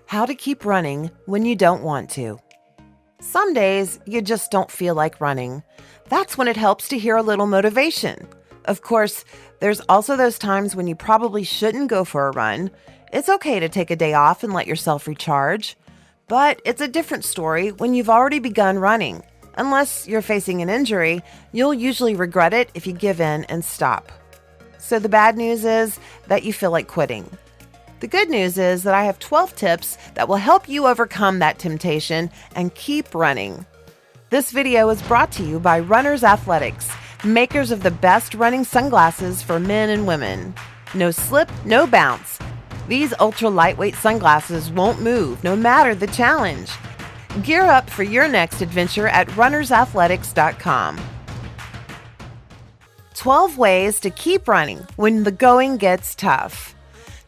How to keep running when you don't want to. Some days you just don't feel like running. That's when it helps to hear a little motivation. Of course, there's also those times when you probably shouldn't go for a run. It's okay to take a day off and let yourself recharge. But it's a different story when you've already begun running. Unless you're facing an injury, you'll usually regret it if you give in and stop. So the bad news is that you feel like quitting. The good news is that I have 12 tips that will help you overcome that temptation and keep running. This video is brought to you by Runners Athletics, makers of the best running sunglasses for men and women. No slip, no bounce. These ultra lightweight sunglasses won't move no matter the challenge. Gear up for your next adventure at runnersathletics.com. 12 ways to keep running when the going gets tough.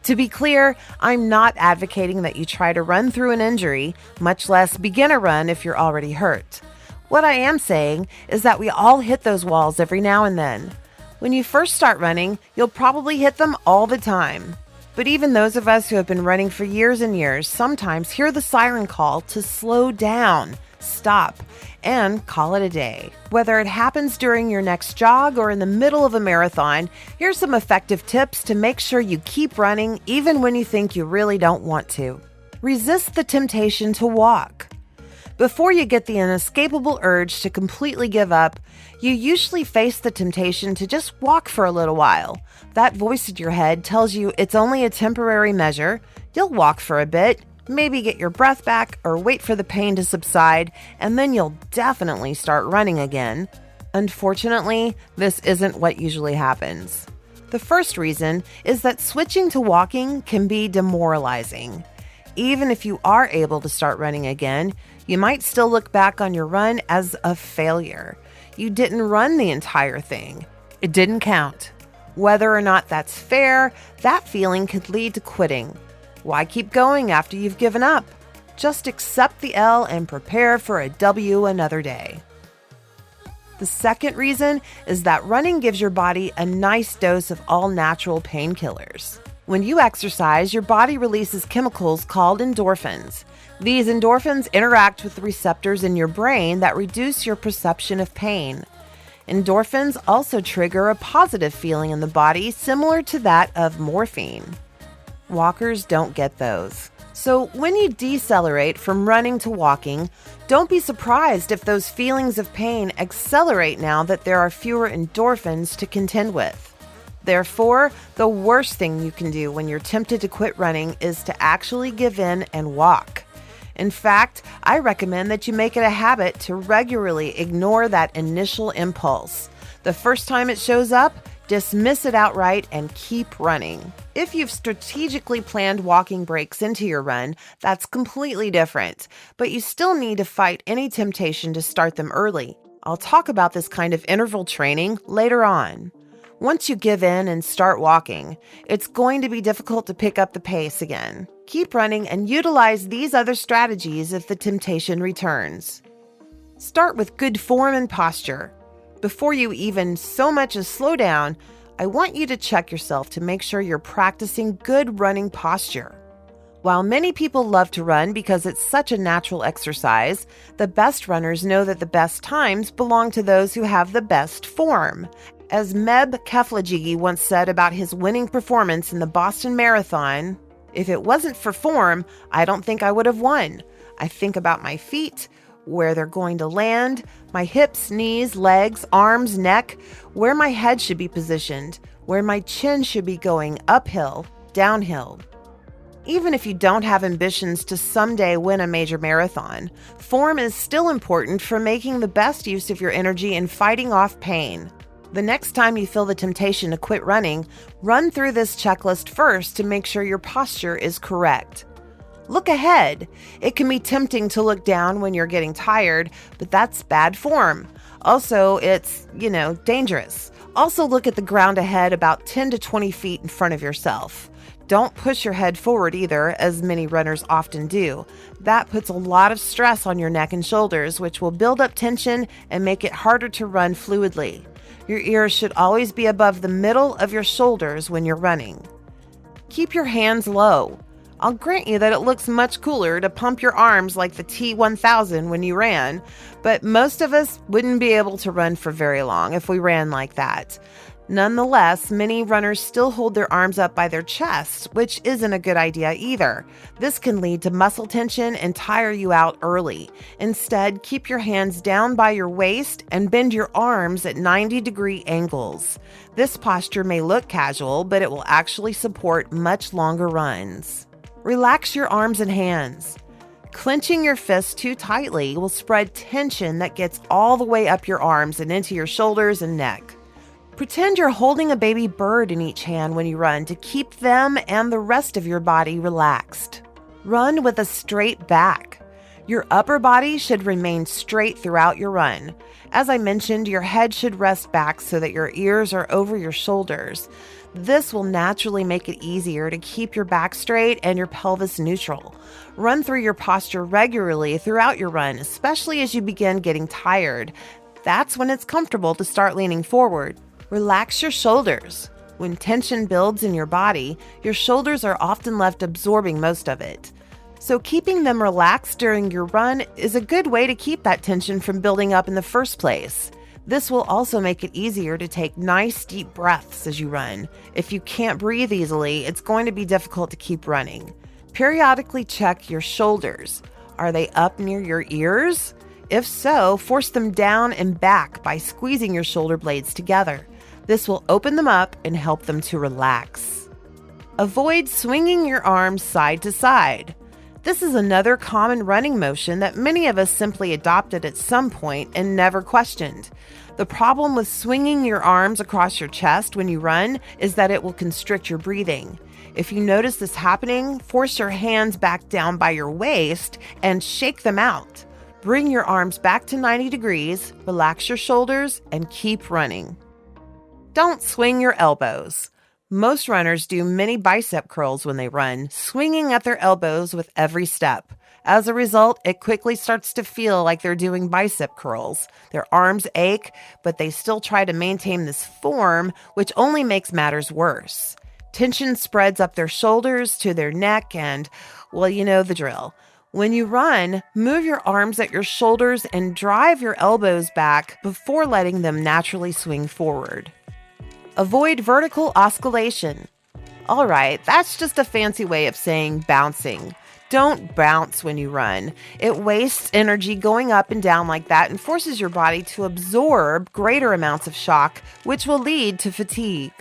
To be clear, I'm not advocating that you try to run through an injury, much less begin a run if you're already hurt. What I am saying is that we all hit those walls every now and then. When you first start running, you'll probably hit them all the time. But even those of us who have been running for years and years sometimes hear the siren call to slow down, stop, and call it a day. Whether it happens during your next jog or in the middle of a marathon, here's some effective tips to make sure you keep running even when you think you really don't want to. Resist the temptation to walk. Before you get the inescapable urge to completely give up, you usually face the temptation to just walk for a little while. That voice in your head tells you it's only a temporary measure. You'll walk for a bit, maybe get your breath back or wait for the pain to subside, and then you'll definitely start running again. Unfortunately, this isn't what usually happens. The first reason is that switching to walking can be demoralizing. Even if you are able to start running again, you might still look back on your run as a failure. You didn't run the entire thing. It didn't count. Whether or not that's fair, that feeling could lead to quitting. Why keep going after you've given up? Just accept the L and prepare for a W another day. The second reason is that running gives your body a nice dose of all natural painkillers. When you exercise, your body releases chemicals called endorphins. These endorphins interact with the receptors in your brain that reduce your perception of pain. Endorphins also trigger a positive feeling in the body similar to that of morphine. Walkers don't get those. So when you decelerate from running to walking, don't be surprised if those feelings of pain accelerate now that there are fewer endorphins to contend with. Therefore, the worst thing you can do when you're tempted to quit running is to actually give in and walk. In fact, I recommend that you make it a habit to regularly ignore that initial impulse. The first time it shows up, dismiss it outright and keep running. If you've strategically planned walking breaks into your run, that's completely different, but you still need to fight any temptation to start them early. I'll talk about this kind of interval training later on. Once you give in and start walking, it's going to be difficult to pick up the pace again. Keep running and utilize these other strategies if the temptation returns. Start with good form and posture. Before you even so much as slow down, I want you to check yourself to make sure you're practicing good running posture. While many people love to run because it's such a natural exercise, the best runners know that the best times belong to those who have the best form. As Meb Keflezighi once said about his winning performance in the Boston Marathon, "If it wasn't for form, I don't think I would have won. I think about my feet, where they're going to land, my hips, knees, legs, arms, neck, where my head should be positioned, where my chin should be going uphill, downhill." Even if you don't have ambitions to someday win a major marathon, form is still important for making the best use of your energy and fighting off pain. The next time you feel the temptation to quit running, run through this checklist first to make sure your posture is correct. Look ahead. It can be tempting to look down when you're getting tired, but that's bad form. Also, it's, dangerous. Also, look at the ground ahead about 10 to 20 feet in front of yourself. Don't push your head forward either, as many runners often do. That puts a lot of stress on your neck and shoulders, which will build up tension and make it harder to run fluidly. Your ears should always be above the middle of your shoulders when you're running. Keep your hands low. I'll grant you that it looks much cooler to pump your arms like the T1000 when you ran, but most of us wouldn't be able to run for very long if we ran like that. Nonetheless, many runners still hold their arms up by their chest, which isn't a good idea either. This can lead to muscle tension and tire you out early. Instead, keep your hands down by your waist and bend your arms at 90-degree angles. This posture may look casual, but it will actually support much longer runs. Relax your arms and hands. Clenching your fists too tightly will spread tension that gets all the way up your arms and into your shoulders and neck. Pretend you're holding a baby bird in each hand when you run to keep them and the rest of your body relaxed. Run with a straight back. Your upper body should remain straight throughout your run. As I mentioned, your head should rest back so that your ears are over your shoulders. This will naturally make it easier to keep your back straight and your pelvis neutral. Run through your posture regularly throughout your run, especially as you begin getting tired. That's when it's comfortable to start leaning forward. Relax your shoulders. When tension builds in your body, your shoulders are often left absorbing most of it. So keeping them relaxed during your run is a good way to keep that tension from building up in the first place. This will also make it easier to take nice deep breaths as you run. If you can't breathe easily, it's going to be difficult to keep running. Periodically check your shoulders. Are they up near your ears? If so, force them down and back by squeezing your shoulder blades together. This will open them up and help them to relax. Avoid swinging your arms side to side. This is another common running motion that many of us simply adopted at some point and never questioned. The problem with swinging your arms across your chest when you run is that it will constrict your breathing. If you notice this happening, force your hands back down by your waist and shake them out. Bring your arms back to 90 degrees, relax your shoulders, and keep running. Don't swing your elbows. Most runners do mini bicep curls when they run, swinging at their elbows with every step. As a result, it quickly starts to feel like they're doing bicep curls. Their arms ache, but they still try to maintain this form, which only makes matters worse. Tension spreads up their shoulders to their neck and, well, you know the drill. When you run, move your arms at your shoulders and drive your elbows back before letting them naturally swing forward. Avoid vertical oscillation. All right, that's just a fancy way of saying bouncing. Don't bounce when you run. It wastes energy going up and down like that and forces your body to absorb greater amounts of shock, which will lead to fatigue.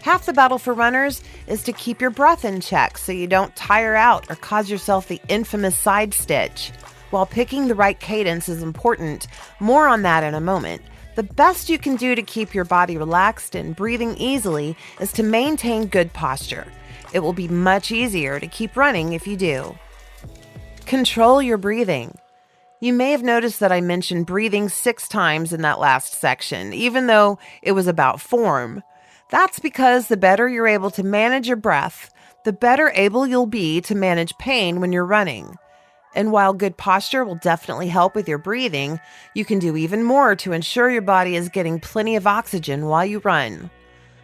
Half the battle for runners is to keep your breath in check so you don't tire out or cause yourself the infamous side stitch. While picking the right cadence is important, more on that in a moment. The best you can do to keep your body relaxed and breathing easily is to maintain good posture. It will be much easier to keep running if you do. Control your breathing. You may have noticed that I mentioned breathing 6 times in that last section, even though it was about form. That's because the better you're able to manage your breath, the better able you'll be to manage pain when you're running. And while good posture will definitely help with your breathing, you can do even more to ensure your body is getting plenty of oxygen while you run.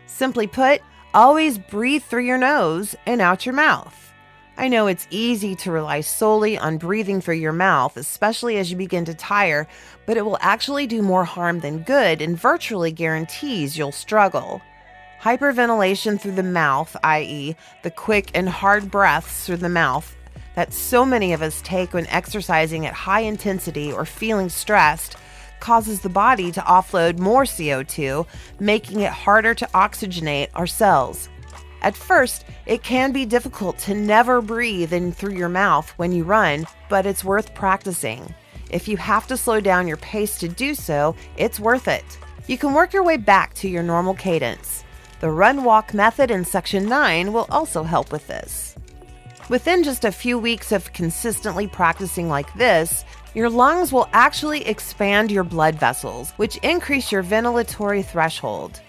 Simply put, always breathe through your nose and out your mouth. I know it's easy to rely solely on breathing through your mouth, especially as you begin to tire, but it will actually do more harm than good and virtually guarantees you'll struggle. Hyperventilation through the mouth, i.e., the quick and hard breaths through the mouth that so many of us take when exercising at high intensity or feeling stressed, causes the body to offload more CO2, making it harder to oxygenate our cells. At first, it can be difficult to never breathe in through your mouth when you run, but it's worth practicing. If you have to slow down your pace to do so, it's worth it. You can work your way back to your normal cadence. The run-walk method in Section 9 will also help with this. Within just a few weeks of consistently practicing like this, your lungs will actually expand your blood vessels, which increase your ventilatory threshold.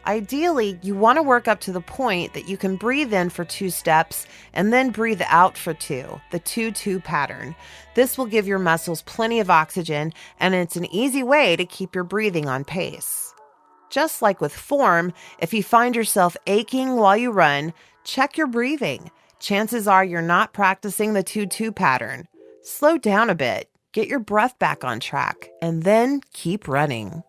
Ideally, you want to work up to the point that you can breathe in for 2 steps and then breathe out for 2, the 2-2 pattern. This will give your muscles plenty of oxygen, and it's an easy way to keep your breathing on pace. Just like with form, if you find yourself aching while you run, check your breathing. chances are you're not practicing the 2-2 pattern. Slow down a bit, get your breath back on track, and then keep running.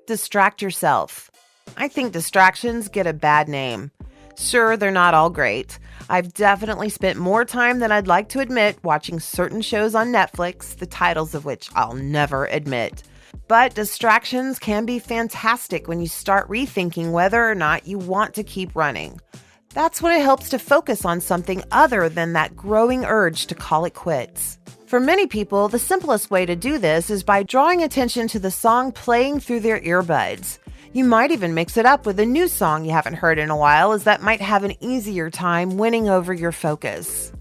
Distract yourself. I think distractions get a bad name. Sure, they're not all great. I've definitely spent more time than I'd like to admit watching certain shows on Netflix, the titles of which I'll never admit. But distractions can be fantastic when you start rethinking whether or not you want to keep running. That's when it helps to focus on something other than that growing urge to call it quits. For many people, the simplest way to do this is by drawing attention to the song playing through their earbuds. You might even mix it up with a new song you haven't heard in a while, as that might have an easier time winning over your focus.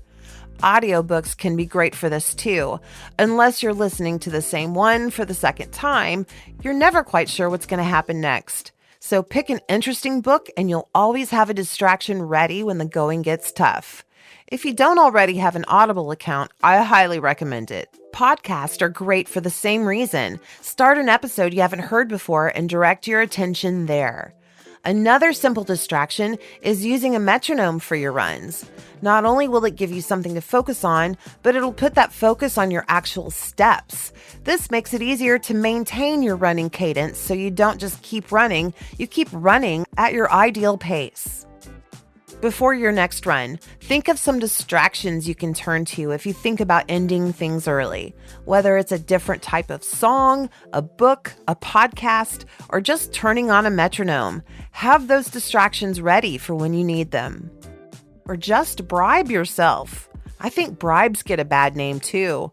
Audiobooks can be great for this too. Unless you're listening to the same one for the second time, you're never quite sure what's going to happen next. So pick an interesting book and you'll always have a distraction ready when the going gets tough. If you don't already have an Audible account, I highly recommend it. Podcasts are great for the same reason. Start an episode you haven't heard before and direct your attention there. Another simple distraction is using a metronome for your runs. Not only will it give you something to focus on, but it'll put that focus on your actual steps. This makes it easier to maintain your running cadence so you don't just keep running, you keep running at your ideal pace. Before your next run, think of some distractions you can turn to if you think about ending things early. Whether it's a different type of song, a book, a podcast, or just turning on a metronome, have those distractions ready for when you need them. Or just bribe yourself. I think bribes get a bad name too.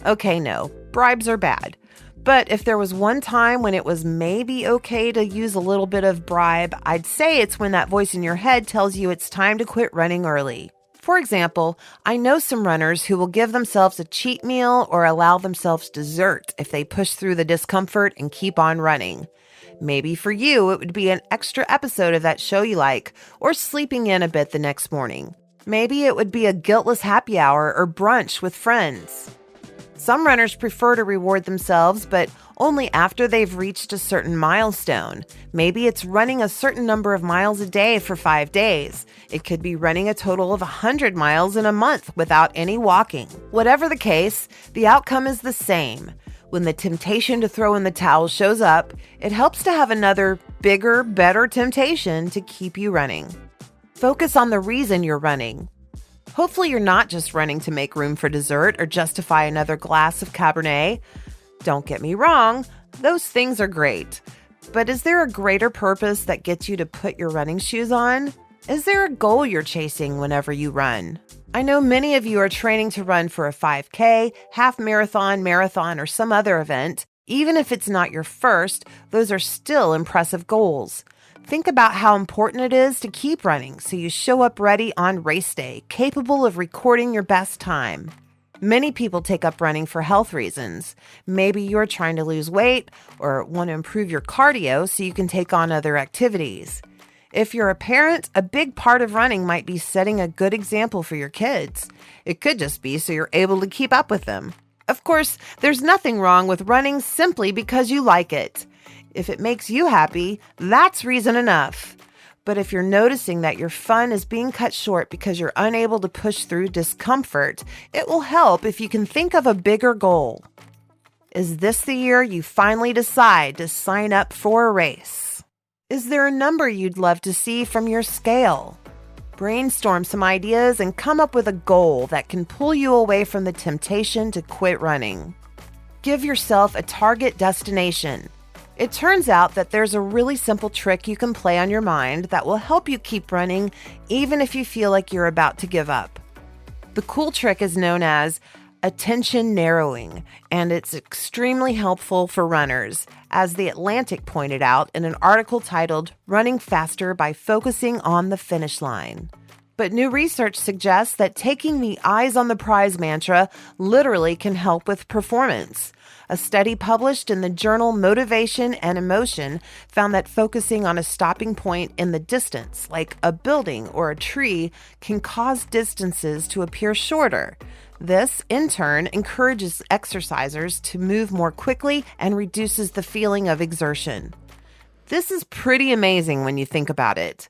Okay, no, bribes are bad. But if there was one time when it was maybe okay to use a little bit of bribe, I'd say it's when that voice in your head tells you it's time to quit running early. For example, I know some runners who will give themselves a cheat meal or allow themselves dessert if they push through the discomfort and keep on running. Maybe for you, it would be an extra episode of that show you like, or sleeping in a bit the next morning. Maybe it would be a guiltless happy hour or brunch with friends. Some runners prefer to reward themselves, but only after they've reached a certain milestone. Maybe it's running a certain number of miles a day for 5 days. It could be running a total of 100 miles in a month without any walking. Whatever the case, the outcome is the same. When the temptation to throw in the towel shows up, it helps to have another, bigger, better temptation to keep you running. Focus on the reason you're running. Hopefully you're not just running to make room for dessert or justify another glass of Cabernet. Don't get me wrong, those things are great. But is there a greater purpose that gets you to put your running shoes on? Is there a goal you're chasing whenever you run? I know many of you are training to run for a 5K, half marathon, or some other event. Even if it's not your first, those are still impressive goals. Think about how important it is to keep running so you show up ready on race day, capable of recording your best time. Many people take up running for health reasons. Maybe you're trying to lose weight or want to improve your cardio so you can take on other activities. If you're a parent, a big part of running might be setting a good example for your kids. It could just be so you're able to keep up with them. Of course, there's nothing wrong with running simply because you like it. If it makes you happy, that's reason enough. But if you're noticing that your fun is being cut short because you're unable to push through discomfort, it will help if you can think of a bigger goal. Is this the year you finally decide to sign up for a race? Is there a number you'd love to see from your scale? Brainstorm some ideas and come up with a goal that can pull you away from the temptation to quit running. Give yourself a target destination. It turns out that there's a really simple trick you can play on your mind that will help you keep running even if you feel like you're about to give up. The cool trick is known as attention narrowing, and it's extremely helpful for runners, as The Atlantic pointed out in an article titled "Running Faster by Focusing on the Finish Line." But new research suggests that taking the eyes on the prize mantra literally can help with performance. A study published in the journal Motivation and Emotion found that focusing on a stopping point in the distance, like a building or a tree, can cause distances to appear shorter. This, in turn, encourages exercisers to move more quickly and reduces the feeling of exertion. This is pretty amazing when you think about it.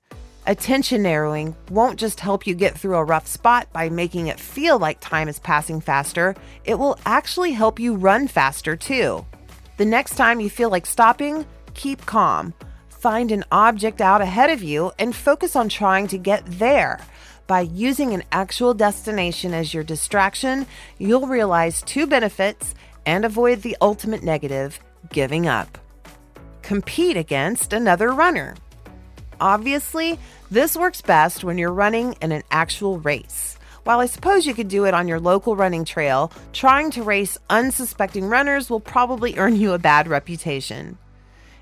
Attention narrowing won't just help you get through a rough spot by making it feel like time is passing faster, it will actually help you run faster too. The next time you feel like stopping, keep calm. Find an object out ahead of you and focus on trying to get there. By using an actual destination as your distraction, you'll realize two benefits and avoid the ultimate negative, giving up. Compete against another runner. Obviously, this works best when you're running in an actual race. While I suppose you could do it on your local running trail, trying to race unsuspecting runners will probably earn you a bad reputation.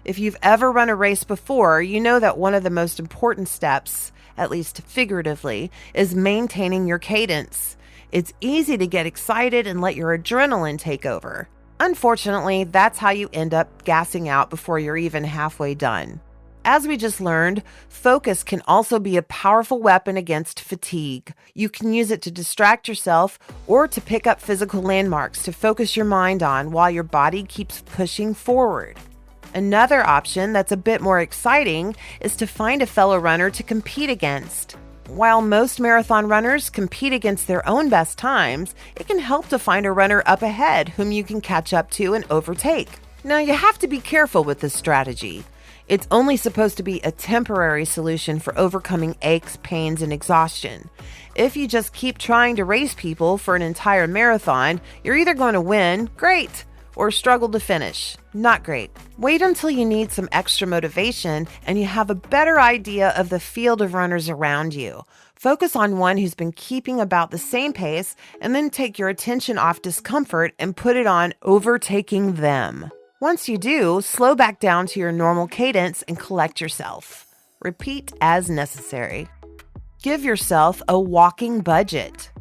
If you've ever run a race before, you know that one of the most important steps, at least figuratively, is maintaining your cadence. It's easy to get excited and let your adrenaline take over. Unfortunately, that's how you end up gassing out before you're even halfway done. As we just learned, focus can also be a powerful weapon against fatigue. You can use it to distract yourself or to pick up physical landmarks to focus your mind on while your body keeps pushing forward. Another option that's a bit more exciting is to find a fellow runner to compete against. While most marathon runners compete against their own best times, it can help to find a runner up ahead whom you can catch up to and overtake. Now, you have to be careful with this strategy. It's only supposed to be a temporary solution for overcoming aches, pains, and exhaustion. If you just keep trying to race people for an entire marathon, you're either going to win, great, or struggle to finish, not great. Wait until you need some extra motivation and you have a better idea of the field of runners around you. Focus on one who's been keeping about the same pace and then take your attention off discomfort and put it on overtaking them. Once you do, slow back down to your normal cadence and collect yourself. Repeat as necessary. Give yourself a walking budget.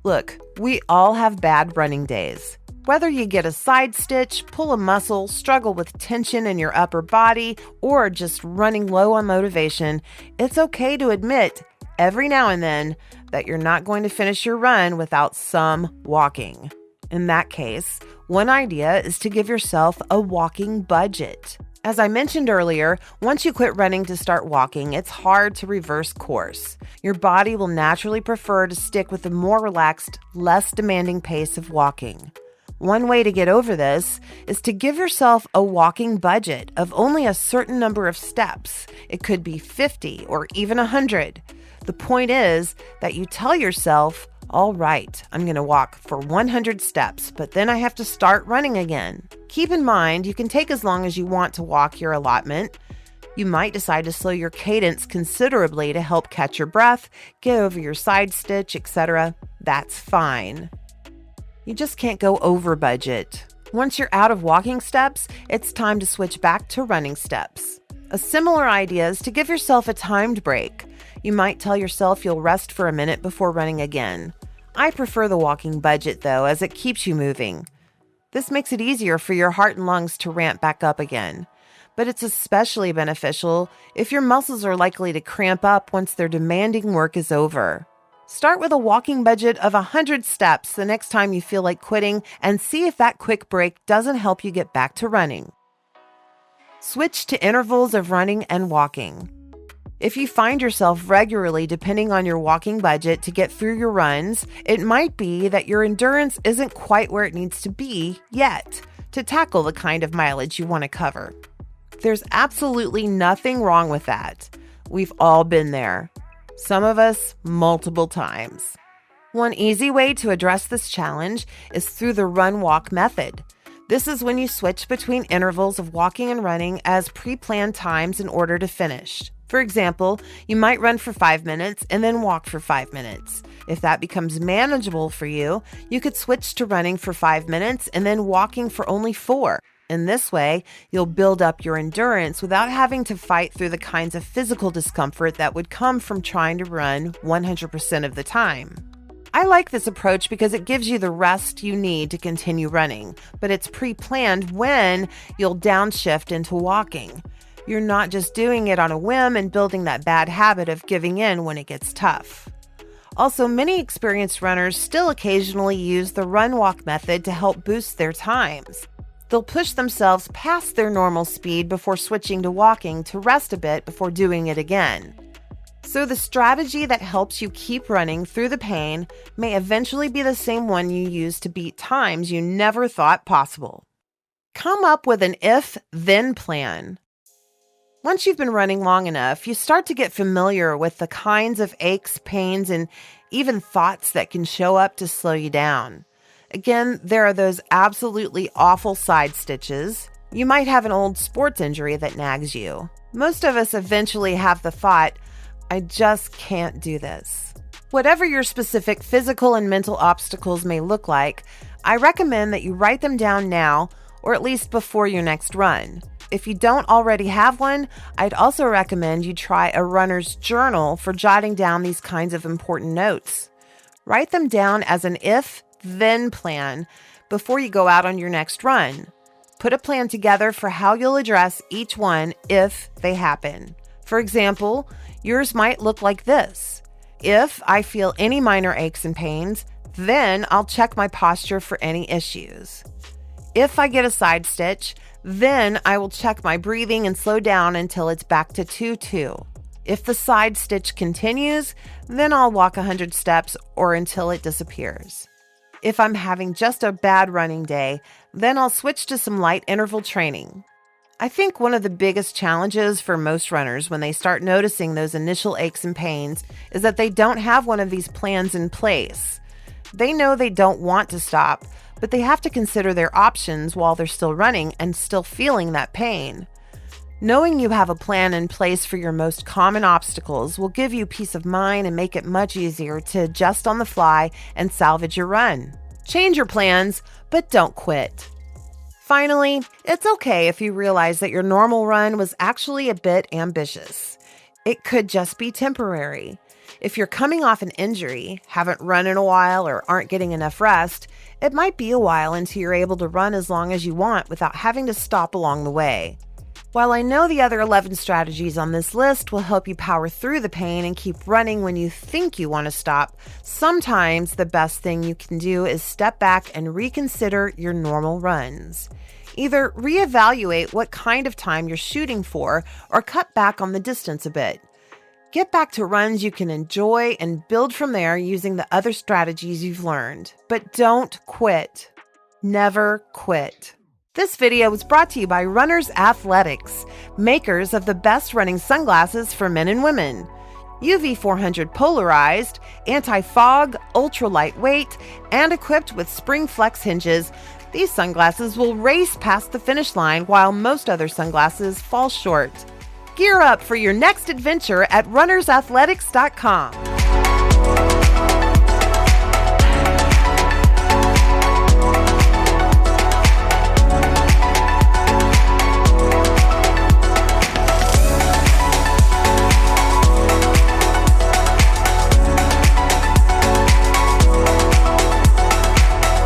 Look, we all have bad running days. Whether you get a side stitch, pull a muscle, struggle with tension in your upper body, or just running low on motivation, it's okay to admit every now and then that you're not going to finish your run without some walking. In that case, one idea is to give yourself a walking budget. As I mentioned earlier, once you quit running to start walking, it's hard to reverse course. Your body will naturally prefer to stick with the more relaxed, less demanding pace of walking. One way to get over this is to give yourself a walking budget of only a certain number of steps. It could be 50 or even 100. The point is that you tell yourself, all right, I'm going to walk for 100 steps, but then I have to start running again. Keep in mind, you can take as long as you want to walk your allotment. You might decide to slow your cadence considerably to help catch your breath, get over your side stitch, etc. That's fine. You just can't go over budget. Once you're out of walking steps, it's time to switch back to running steps. A similar idea is to give yourself a timed break. You might tell yourself you'll rest for a minute before running again. I prefer the walking budget though, as it keeps you moving. This makes it easier for your heart and lungs to ramp back up again. But it's especially beneficial if your muscles are likely to cramp up once their demanding work is over. Start with a walking budget of 100 steps the next time you feel like quitting and see if that quick break doesn't help you get back to running. Switch to intervals of running and walking. If you find yourself regularly depending on your walking budget to get through your runs, it might be that your endurance isn't quite where it needs to be yet to tackle the kind of mileage you want to cover. There's absolutely nothing wrong with that. We've all been there. Some of us multiple times. One easy way to address this challenge is through the run-walk method. This is when you switch between intervals of walking and running as pre-planned times in order to finish. For example, you might run for 5 minutes and then walk for 5 minutes. If that becomes manageable for you, you could switch to running for 5 minutes and then walking for only 4. In this way, you'll build up your endurance without having to fight through the kinds of physical discomfort that would come from trying to run 100% of the time. I like this approach because it gives you the rest you need to continue running, but it's pre-planned when you'll downshift into walking. You're not just doing it on a whim and building that bad habit of giving in when it gets tough. Also, many experienced runners still occasionally use the run-walk method to help boost their times. They'll push themselves past their normal speed before switching to walking to rest a bit before doing it again. So the strategy that helps you keep running through the pain may eventually be the same one you use to beat times you never thought possible. Come up with an if-then plan. Once you've been running long enough, you start to get familiar with the kinds of aches, pains, and even thoughts that can show up to slow you down. Again, there are those absolutely awful side stitches. You might have an old sports injury that nags you. Most of us eventually have the thought, I just can't do this. Whatever your specific physical and mental obstacles may look like, I recommend that you write them down now, or at least before your next run. If you don't already have one, I'd also recommend you try a runner's journal for jotting down these kinds of important notes. Write them down as an if-then plan before you go out on your next run. Put a plan together for how you'll address each one if they happen. For example, yours might look like this. If I feel any minor aches and pains, then I'll check my posture for any issues. If I get a side stitch, then I will check my breathing and slow down until it's back to 2-2. If the side stitch continues, then I'll walk 100 steps or until it disappears. If I'm having just a bad running day, then I'll switch to some light interval training. I think one of the biggest challenges for most runners when they start noticing those initial aches and pains is that they don't have one of these plans in place. They know they don't want to stop, but they have to consider their options while they're still running and still feeling that pain. Knowing you have a plan in place for your most common obstacles will give you peace of mind and make it much easier to adjust on the fly and salvage your run. Change your plans, but don't quit. Finally, it's okay if you realize that your normal run was actually a bit ambitious. It could just be temporary. If you're coming off an injury, haven't run in a while, or aren't getting enough rest, it might be a while until you're able to run as long as you want without having to stop along the way. While I know the other 11 strategies on this list will help you power through the pain and keep running when you think you want to stop, sometimes the best thing you can do is step back and reconsider your normal runs. Either reevaluate what kind of time you're shooting for or cut back on the distance a bit. Get back to runs you can enjoy and build from there using the other strategies you've learned. But don't quit. Never quit. This video was brought to you by Runners Athletics, makers of the best running sunglasses for men and women. UV 400 polarized, anti-fog, ultra lightweight, and equipped with spring flex hinges, these sunglasses will race past the finish line while most other sunglasses fall short. Gear up for your next adventure at runnersathletics.com.